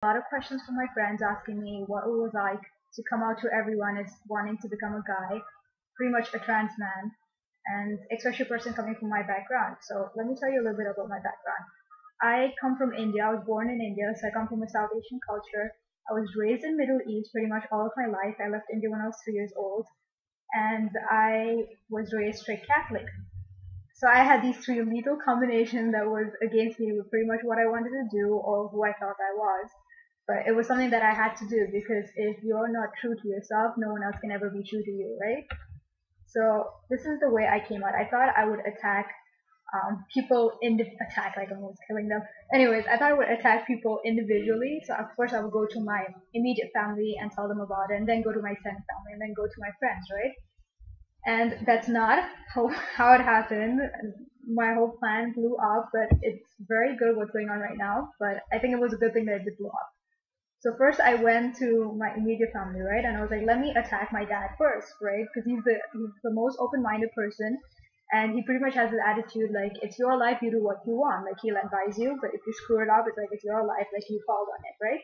A lot of questions from my friends asking me what it was like to come out to everyone as wanting to become a guy, pretty much a trans man, and especially a person coming from my background. So let me tell you a little bit about my background. I come from India. I was born in India, so I come from a South Asian culture. I was raised in Middle East pretty much all of my life. I left India when I was 3 years old, and I was raised strict Catholic. So I had these three lethal combinations that was against me with pretty much what I wanted to do or who I thought I was. But it was something that I had to do because if you're not true to yourself, no one else can ever be true to you, right? So this is the way I came out. I thought I would attack people attack like almost killing them. Anyways, I thought I would attack people individually. So of course I would go to my immediate family and tell them about it, and then go to my extended family, and then go to my friends, right? And that's not how it happened. My whole plan blew up, but it's very good what's going on right now. But I think it was a good thing that it did blow up. So first I went to my immediate family, right? And I was like, let me attack my dad first, right? Because he's the most open-minded person, and he pretty much has this attitude like it's your life, you do what you want. Like he'll advise you, but if you screw it up, it's like it's your life, like you fall on it, right?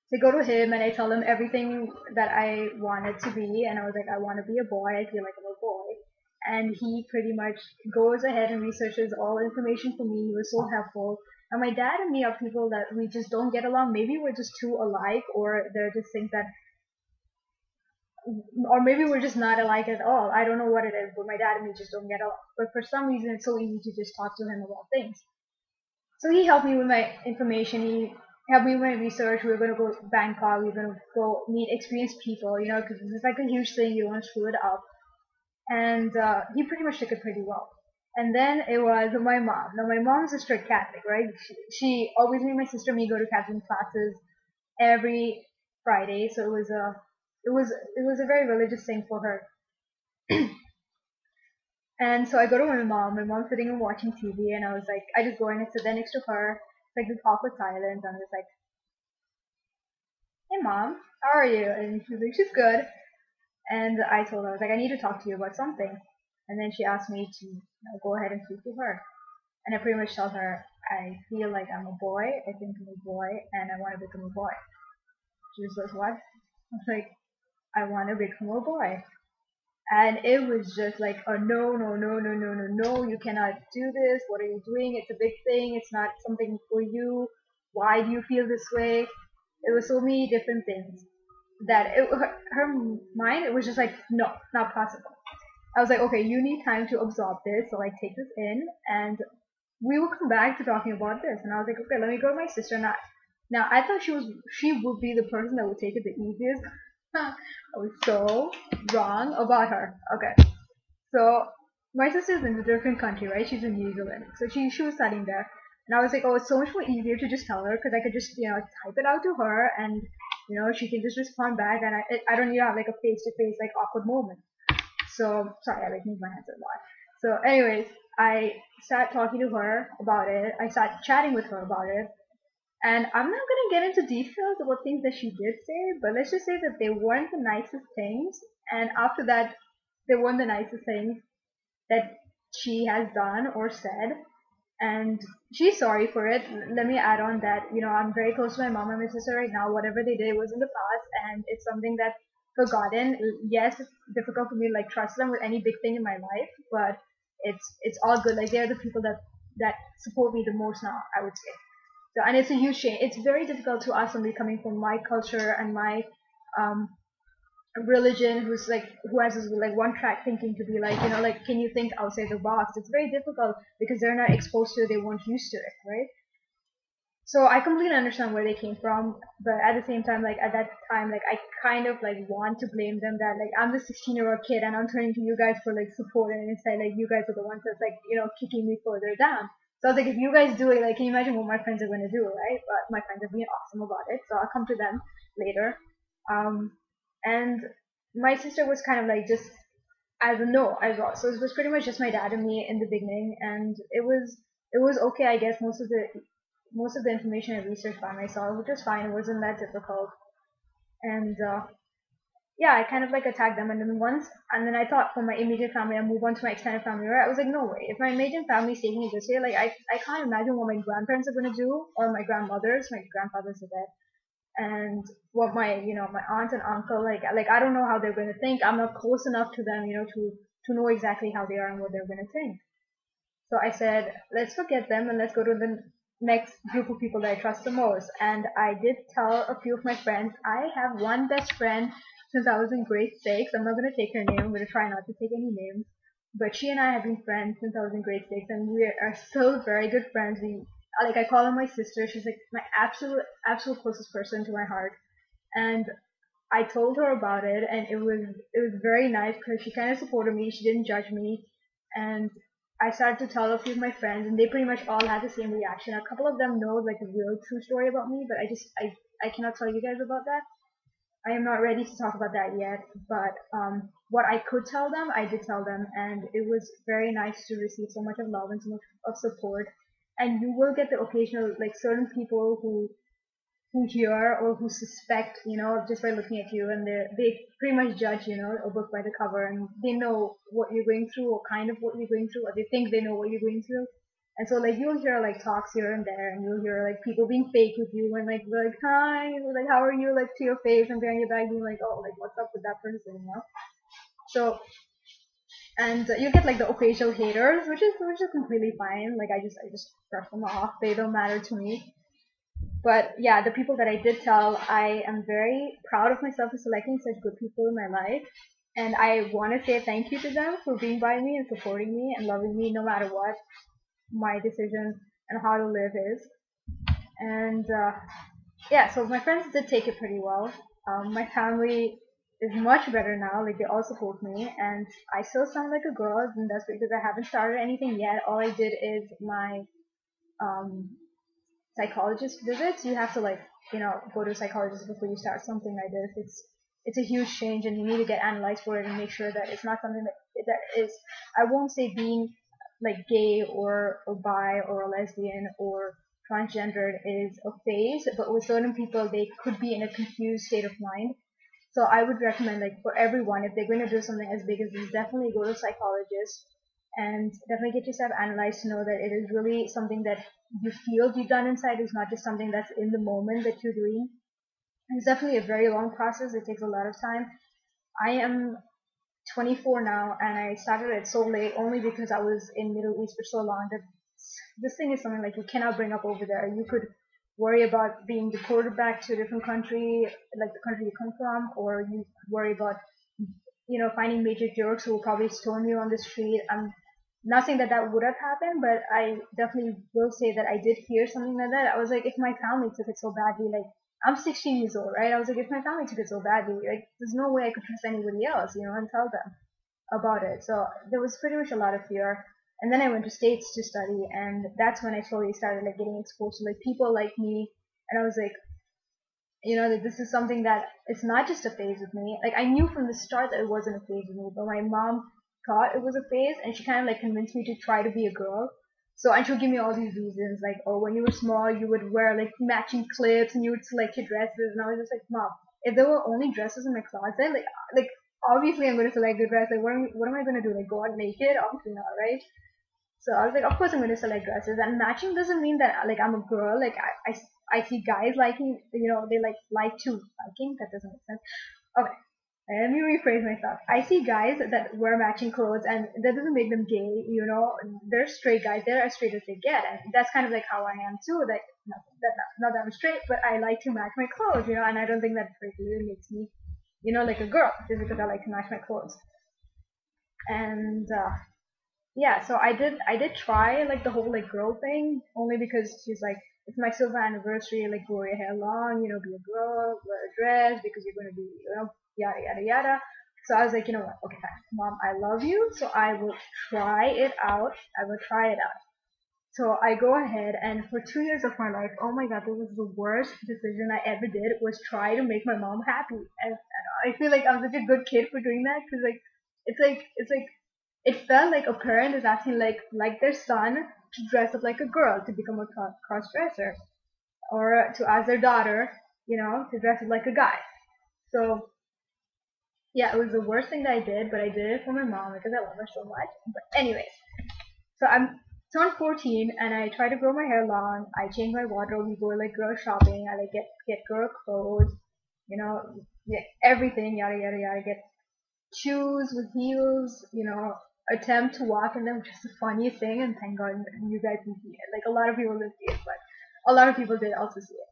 So I go to him and I tell him everything that I wanted to be, and I was like, I want to be a boy. I feel like I'm a boy. And he pretty much goes ahead and researches all the information for me. He was so helpful. And my dad and me are people that we just don't get along. Maybe we're just too alike, or there are just things that, or maybe we're just not alike at all. I don't know what it is, but my dad and me just don't get along. But for some reason, it's so easy to just talk to him about things. So he helped me with my information. He helped me with my research. We were going to go to Bangkok. We were going to go meet experienced people, because this is like a huge thing. You don't want to screw it up. And he pretty much took it pretty well. And then it was my mom. Now my mom's a strict Catholic, right? She always made my sister and me go to Catholic classes every Friday. So it was a very religious thing for her. And so I go to my mom. My mom's sitting and watching TV, and I was like, I just go in and sit there next to her. It's like this awkward silence. I'm just like, hey mom, how are you? And she's like, she's good. And I told her, I was like, I need to talk to you about something. And then she asked me to go ahead and speak to her. And I pretty much told her, I feel like I'm a boy. I think I'm a boy, and I want to become a boy. She was like, what? I was like, I want to become a boy. And it was just like, oh, no, no, no, no, no, no, no, you cannot do this. What are you doing? It's a big thing. It's not something for you. Why do you feel this way? It was so many different things that her mind, it was just like, no, not possible. I was like, okay, you need time to absorb this. So like, take this in, and we will come back to talking about this. And I was like, okay, let me go to my sister. Now I thought she would be the person that would take it the easiest. I was so wrong about her. Okay, so my sister's in a different country, right? She's in New Zealand, so she was studying there, and I was like, oh, it's so much more easier to just tell her because I could just type it out to her, and she can just respond back, and I don't need to have like a face to face like awkward moment. So sorry, I like moved my hands a lot. So anyways, I started talking to her about it. I started chatting with her about it, and I'm not gonna get into details about things that she did say, but let's just say that they weren't the nicest things. And after that, they weren't the nicest things that she has done or said. And she's sorry for it. Let me add on that, I'm very close to my mom and my sister right now. Whatever they did was in the past, and it's something that's forgotten. Yes, it's difficult for me to like trust them with any big thing in my life, but it's all good. Like they're the people that support me the most now, I would say. So, and it's a huge change. It's very difficult to ask somebody coming from my culture and my um, religion who has this like one track thinking to be like, like, can you think outside the box? It's very difficult because they're not exposed to it, they weren't used to it, right? So I completely understand where they came from, but at the same time, like at that time, like I kind of like want to blame them that like I'm the 16-year-old kid and I'm turning to you guys for like support, and instead like you guys are the ones that's like kicking me further down. So I was like, if you guys do it, like, can you imagine what my friends are going to do, right? But my friends are being awesome about it, so I'll come to them later. Um, and my sister was kind of like just as a no as well. So it was pretty much just my dad and me in the beginning, and it was okay, I guess. Most of the information I researched by myself, which was fine. It wasn't that difficult, and yeah, I kind of like attacked them. And then I thought for my immediate family, I move on to my extended family, right? I was like, no way. If my immediate family is taking me this way, like I can't imagine what my grandparents are gonna do, or my grandfathers are dead, and what my aunt and uncle, like I don't know how they're gonna think. I'm not close enough to them, to know exactly how they are and what they're gonna think. So I said, let's forget them and let's go to the next group of people that I trust the most. And I did tell a few of my friends. I have one best friend since I was in grade six. I'm not going to take her name. I'm going to try not to take any names. But she and I have been friends since I was in grade six, and we are still very good friends. I call her my sister. She's like my absolute closest person to my heart. And I told her about it, and it was very nice because she kind of supported me. She didn't judge me, and I started to tell a few of my friends, and they pretty much all had the same reaction. A couple of them know like a real true story about me, but I cannot tell you guys about that. I am not ready to talk about that yet. But what I could tell them, I did tell them, and it was very nice to receive so much of love and so much of support. And you will get the occasional like certain people who hear or who suspect, just by looking at you, and they pretty much judge, a book by the cover, and they know what you're going through, or kind of what you're going through, or they think they know what you're going through. And so like you'll hear like talks here and there, and you'll hear like people being fake with you, and like hi, like how are you, like to your face, and behind your back being like, oh, like what's up with that person. So and you get like the occasional haters, which is completely fine. Like I just brush them off. They don't matter to me. But yeah, the people that I did tell, I am very proud of myself for selecting such good people in my life. And I want to say thank you to them for being by me and supporting me and loving me no matter what my decision and how to live is. And yeah, so my friends did take it pretty well. My family is much better now. Like they all support me, and I still sound like a girl, and that's because I haven't started anything yet. All I did is my um, psychologist visits. You have to go to a psychologist before you start something like this. It's a huge change, and you need to get analyzed for it and make sure that it's not something that is, I won't say being like gay or bi or a lesbian or transgendered is a phase, but with certain people they could be in a confused state of mind. So I would recommend, like, for everyone, if they're going to do something as big as this, definitely go to a psychologist and definitely get yourself analyzed to know that it is really something that you feel deep down inside. Is not just something that's in the moment that you're doing. It's definitely a very long process. It takes a lot of time. I am 24 now, and I started it so late only because I was in Middle East for so long that this thing is something like you cannot bring up over there. You could worry about being deported back to a different country, like the country you come from, or you worry about finding major jerks who will probably stone you on the street. I'm not saying that that would have happened, but I definitely will say that I did hear something like that. I was like, if my family took it so badly, like I'm 16 years old, right? I was like, if my family took it so badly, like there's no way I could trust anybody else, and tell them about it. So there was pretty much a lot of fear. And then I went to States to study, and that's when I slowly started like getting exposed to like people like me, and I was like, that this is something that it's not just a phase with me. Like I knew from the start that it wasn't a phase with me, but my mom thought it was a phase, and she kind of like convinced me to try to be a girl. So and she'll give me all these reasons, like, oh, when you were small, you would wear like matching clips, and you would select your dresses, and I was just like, mom, if there were only dresses in my closet, like obviously I'm going to select a dress. Like what am I going to do? Like go out naked? Obviously not, right? So I was like, of course I'm going to select dresses. And matching doesn't mean that like I'm a girl. Like I see guys liking, they like to liking. That doesn't make sense. Okay, let me rephrase myself. I see guys that wear matching clothes, and that doesn't make them gay. They're straight guys. They're as straight as they get, and that's kind of like how I am too. Like not that I'm straight, but I like to match my clothes. And I don't think that particularly makes me, like a girl just because I like to match my clothes. And yeah, so I did try like the whole like girl thing only because she's like, it's my silver anniversary, like grow your hair long, be a girl, wear a dress because you're gonna be, yada yada yada. So I was like, you know what, okay, fine, mom, I love you, so I will try it out. I will try it out. So I go ahead, and for 2 years of my life, oh my god, this was the worst decision I ever did, was try to make my mom happy. And I feel like I'm such a good kid for doing that, because it's like it felt like a parent is asking like their son to dress up like a girl, to become a cross dresser, or to ask their daughter, to dress up like a guy. So yeah, it was the worst thing that I did, but I did it for my mom because I love her so much. But anyways, so I'm turned 14 and I try to grow my hair long. I change my wardrobe. We go like girl shopping. I like get girl clothes, get everything, yada yada yada. Get shoes with heels, attempt to walk in them, which is the funniest thing. And thank God you guys can see it. Like a lot of people didn't see it, but a lot of people did also see it.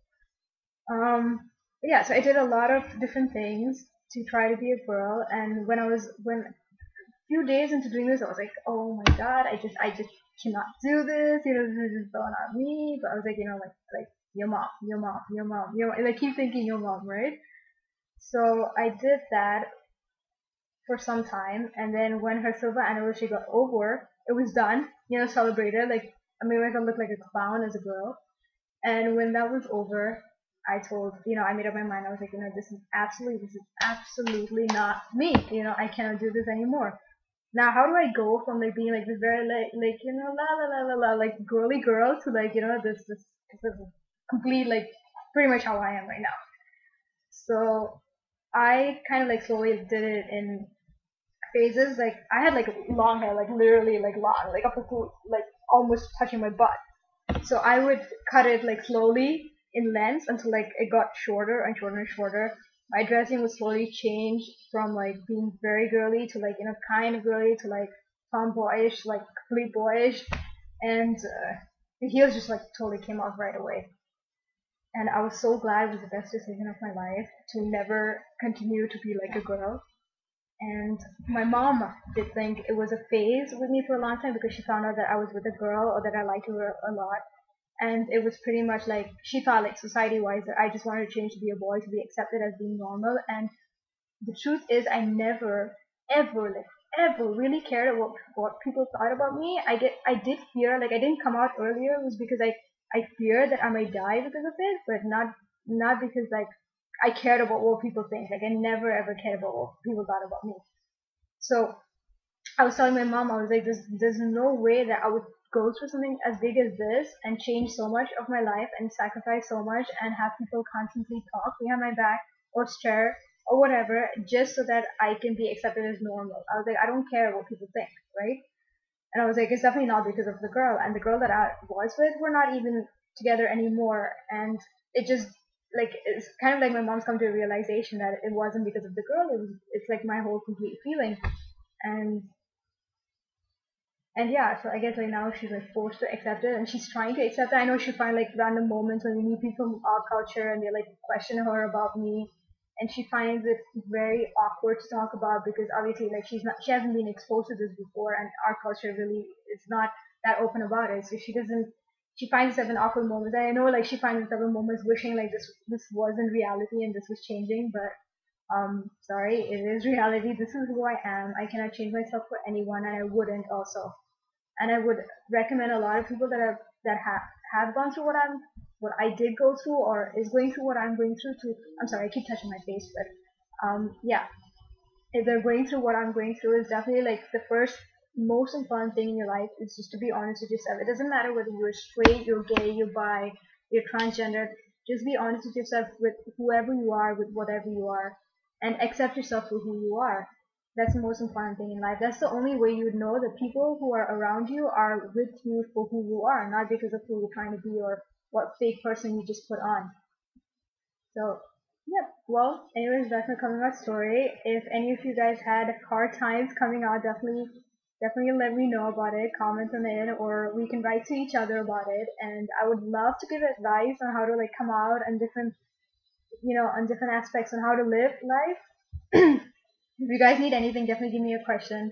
Yeah, so I did a lot of different things to try to be a girl. And when few days into doing this, I was like, oh my god, I just cannot do this. This is so not me. But I was like, like your mom, your mom, your mom, your mom. And I keep thinking your mom, right? So I did that for some time, and then when her silver anniversary got over, it was done. Celebrated. Like I made myself look like a clown as a girl. And when that was over, I made up my mind. I was like, this is absolutely not me. I cannot do this anymore. Now, how do I go from like being like this very la la la la la like girly girl to like this is complete like pretty much how I am right now. So I kind of like slowly did it in phases. Like I had like long hair, like literally like long, like up to like almost touching my butt. So I would cut it like slowly in lengths until like it got shorter and shorter and shorter. My dressing would slowly change from like being very girly to like kind of girly to like tomboyish, like complete boyish, and the heels just like totally came off right away. And I was so glad. It was the best decision of my life to never continue to be like a girl. And my mom did think it was a phase with me for a long time because she found out that I was with a girl or that I liked her a lot. And it was pretty much like she thought like society wise that I just wanted to change to be a boy to be accepted as being normal. And the truth is I never ever like ever really cared about what people thought about me. I did fear, like I didn't come out earlier was because I feared that I might die because of it, but not because like I cared about what people think. Like I never ever cared about what people thought about me. So I was telling my mom, I was like, there's no way that I would go through something as big as this and change so much of my life and sacrifice so much and have people constantly talk behind my back or stare or whatever just so that I can be accepted as normal. I was like, I don't care what people think, right? And I was like, it's definitely not because of the girl. And the girl that I was with, we're not even together anymore. And it just like it's kind of like my mom's come to a realization that it wasn't because of the girl. It's like my whole complete feeling. And and yeah, so I guess like now she's like forced to accept it, and she's trying to accept it. I know she'll find like random moments when we meet people from our culture, and they like question her about me, and she finds it very awkward to talk about because obviously like she hasn't been exposed to this before, and our culture really is not that open about it. So she finds herself in awkward moments. And I know like she finds herself in moments wishing like this wasn't reality and this was changing, but sorry, it is reality. This is who I am. I cannot change myself for anyone, and I wouldn't also. And I would recommend a lot of people that have gone through what I did go through or is going through what I'm going through to. I'm sorry, I keep touching my face, but yeah, if they're going through what I'm going through, is definitely like the first most important thing in your life is just to be honest with yourself. It doesn't matter whether you're straight, you're gay, you're bi, you're transgender. Just be honest with yourself with whoever you are, with whatever you are, and accept yourself for who you are. That's the most important thing in life. That's the only way you would know that people who are around you are with you for who you are, not because of who you're trying to be or what fake person you just put on. So, yeah. Well, anyways, that's my coming out story. If any of you guys had hard times coming out, definitely let me know about it. Comment on it, or we can write to each other about it. And I would love to give advice on how to like come out and on different aspects on how to live life. If you guys need anything, definitely give me a question,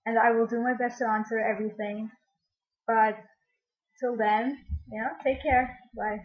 and I will do my best to answer everything. But till then, take care. Bye.